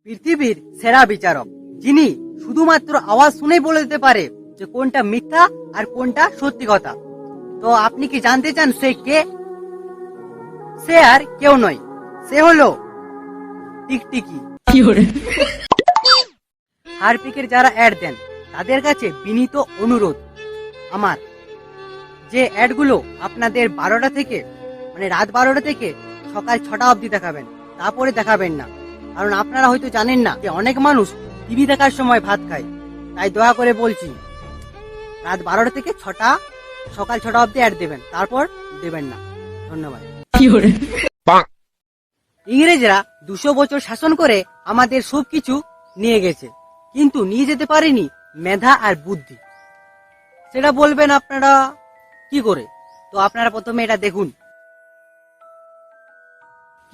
পৃথিবীর সেরা বিচারক, যিনি শুধুমাত্র আওয়াজ শুনেই বলে দিতে পারে যে কোনটা মিথ্যা আর কোনটা সত্যি কথা। তো আপনি কি জানতে চান সে কে? সে আর কেউ নয়, সে হলো টিকটিকি। হারপিকের যারা অ্যাড দেন তাদের কাছে বিনীত অনুরোধ আমার, যে অ্যাডগুলো আপনাদের 12টা থেকে রাত 12টা থেকে সকাল 6টা অবধি দেখাবেন, তারপরে দেখাবেন না। কারণ আপনারা হয়তো জানেন না যে অনেক মানুষ টিভি দেখার সময় ভাত খায়। তাই দয়া করে বলছি, রাত 12টা থেকে 6টা, সকাল 6টা অবধি অ্যাড দেবেন, তারপর দেবেন না। ধন্যবাদ। ইংরেজরা 200 বছর শাসন করে আমাদের সবকিছু নিয়ে গেছে, কিন্তু নিয়ে যেতে পারেনি মেধা আর বুদ্ধি। সেটা বলবেন আপনারা কি করে? তো আপনারা প্রথমে এটা দেখুন,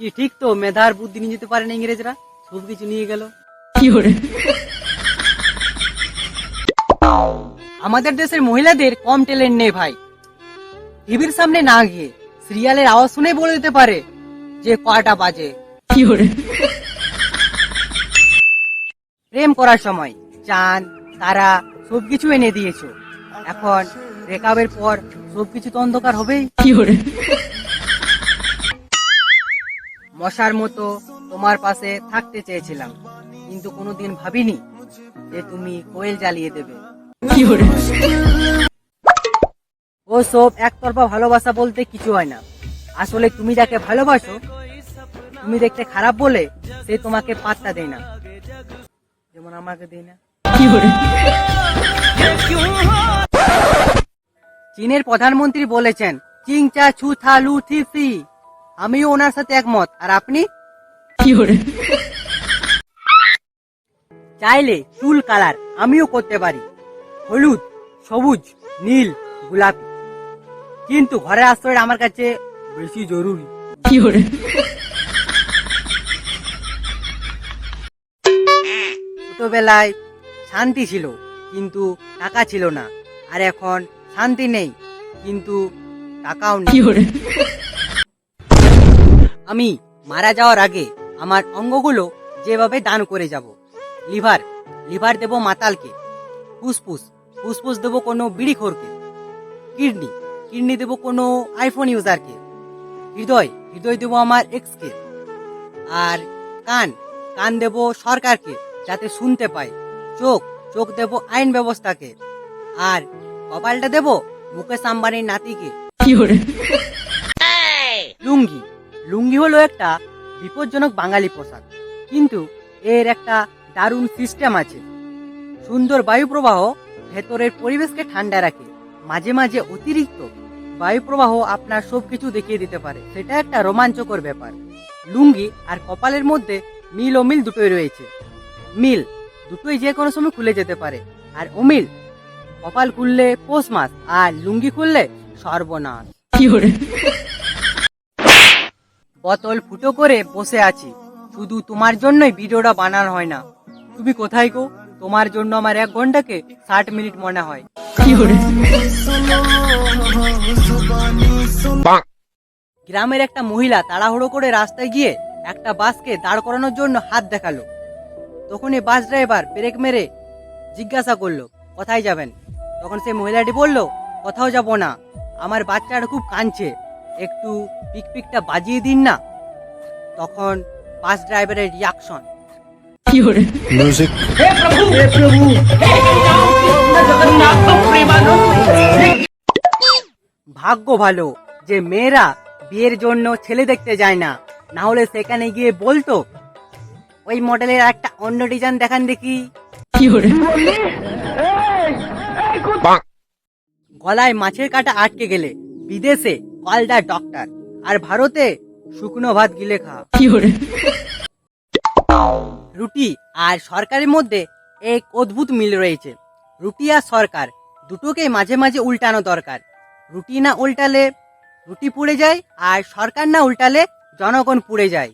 কি ঠিক তো মেধা আর বুদ্ধি নিয়ে যেতে পারেনি ইংরেজরা, সবকিছু নিয়ে গেল। আমাদের দেশের মহিলাদের কম ট্যালেন্ট নেই ভাই। টিভির সামনে না গিয়ে সিরিয়ালের আওয়াজ শুনে বলে দিতে পারে যে কয়টা বাজে। প্রেম করার সময় চাঁদ তারা সবকিছু এনে দিয়েছো, এখন ব্রেকআপের পর সবকিছু তো অন্ধকার হবেই। মশার মতো তোমার পাশে থাকতে চেয়েছিলাম, কিন্তু কোনোদিন ভাবিনি যে তুমি কোয়েল জ্বালিয়ে দেবে। ও সব একতরফা ভালোবাসা বলতে কিছু হয় না। আসলে তুমি যাকে ভালোবাসো, তুমি দেখতে খারাপ বলে সে তোমাকে পাত্তা দেয় না, যেমন আমাকে দেয় না। চীনের প্রধানমন্ত্রী বলেছেন চিং চা ছু থা লু থি সি। আমিও ওনার সাথে একমত। আর আপনি? চাইলে চুল কালার আমিও করতে পারি, হলুদ, সবুজ, নীল, গোলাপি, কিন্তু ঘরের আশ্রয় আমার কাছে বেশি জরুরি। ছোটবেলায় শান্তি ছিল কিন্তু টাকা ছিল না, আর এখন শান্তি নেই কিন্তু টাকাও নেই। আমি মারা যাওয়ার আগে আমার অঙ্গগুলো যেভাবে দান করে যাব। লিভার দেব মাতালকে, ফুসফুস দেব কোনো বিড়িখোরকে, কিডনি দেব কোনো আইফোন ইউজারকে, হৃদয় দেব আমার এক্সকে, আর কান দেব সরকারকে যাতে শুনতে পায়, চোখ দেব আইন ব্যবস্থাকে, আর কপালটা দেব মুকেশ আম্বানির নাতিকে। লুঙ্গি হলো একটা বিপজ্জনক বাঙালি পোশাক, কিন্তু এর একটা দারুণ সিস্টেম আছে। সুন্দর বায়ু প্রবাহ ভেতরের পরিবেশকে ঠান্ডা রাখে। মাঝে মাঝে অতিরিক্ত বায়ু প্রবাহ আপনার সবকিছু দেখিয়ে দিতে পারে, সেটা একটা রোমাঞ্চকর ব্যাপার। লুঙ্গি আর কপালের মধ্যে মিল অমিল দুটোই রয়েছে। মিল দুটোই যে কোনো সময় খুলে যেতে পারে, আর অমিল কপাল খুললে পৌষ মাস আর লুঙ্গি খুললে সর্বনাশ। বোতল ফুটো করে বসে আছি, শুধু তোমার জন্যই ভিডিওটা বানানো হয় না। তুমি কোথায় গো? তোমার জন্য আমার 1 ঘন্টাকে 60 মিনিট মনে হয়। গ্রামের একটা মহিলা তাড়াহুড়ো করে রাস্তায় গিয়ে একটা বাসকে দাঁড় করানোর জন্য হাত দেখালো। তখনই বাস ড্রাইভার ব্রেক মেরে জিজ্ঞাসা করলো কোথায় যাবেন। তখন সেই মহিলাটি বলল কোথাও যাব না, আমার বাচ্চাটা খুব কাঁদছে, একটু পিকটা বাজিয়ে দিন না। তখন বাস ড্রাইভারের রিয়াকশন, মিউজিক। ভাগ্য ভালো যে মেয়েরা বিয়ের জন্য ছেলে দেখতে যায় না, না হলে সেখানে গিয়ে বলতো ওই মডেলের একটা অন্য ডিজাইন দেখান দেখি। গলায় মাছের কাঁটা আটকে গেলে বিদেশে কল দা ডক্টর, আর ভারতে শুকনো ভাত গিলে খা। রুটি আর সরকারের মধ্যে এক অদ্ভুত মিল রয়েছে। রুটি আর সরকার দুটোকেই মাঝে মাঝে উল্টানো দরকার। রুটি না উল্টালে রুটি পুড়ে যায়, আর সরকার না উল্টালে জনগণ পুড়ে যায়।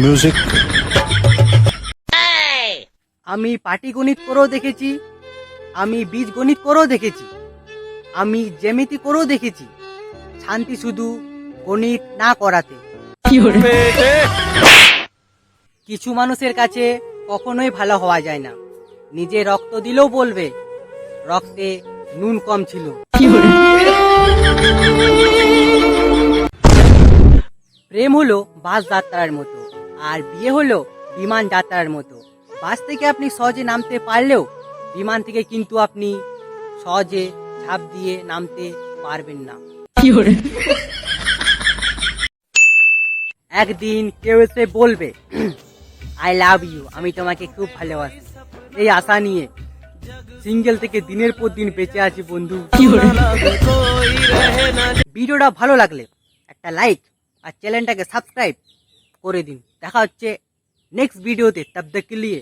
মিউজিক। আমি পাটিগণিত করেও দেখেছি, আমি বীজগণিত করেও দেখেছি, আমি জ্যামিতি করেও দেখেছি, শান্তি শুধু গণিত না করাতে। কিছু মানুষের কাছে কখনোই ভালো হওয়া যায় না, নিজে রক্ত দিলেও বলবে রক্তে নুন কম ছিল। প্রেম হলো বাস যাত্রার মতো, আর বিয়ে হলো বিমান যাত্রার মতো। বাস থেকে আপনি সহজে নামতে পারলেও বিমান থেকে কিন্তু আপনি সহজে ঝাঁপ দিয়ে নামতে পারবেন না। একদিন কেউ এসে বলবে আই লাভ ইউ, আমি তোমাকে খুব ভালোবাসি। এই আশা নিয়ে সিঙ্গেল থেকে দিনের পর দিন বেঁচে আছি বন্ধু। ভিডিওটা ভালো লাগলে একটা লাইক আর চ্যানেলটাকে সাবস্ক্রাইব করে দিন। দেখা হচ্ছে নেক্সট ভিডিওতে, তব তক কে লিয়ে